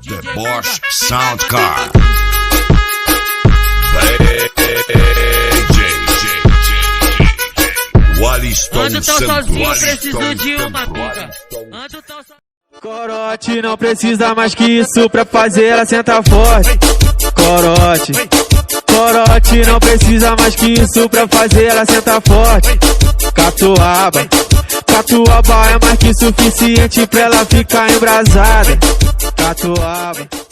The Bosch Sound Car. Ando tão sozinho, preciso de uma pica. Ando tão sozinho. Corote não precisa mais que isso pra fazer ela sentar forte. Corote, corote não precisa mais que isso pra fazer ela sentar forte. Catuaba, catuaba é mais que suficiente pra ela ficar embrasada. Catuaba.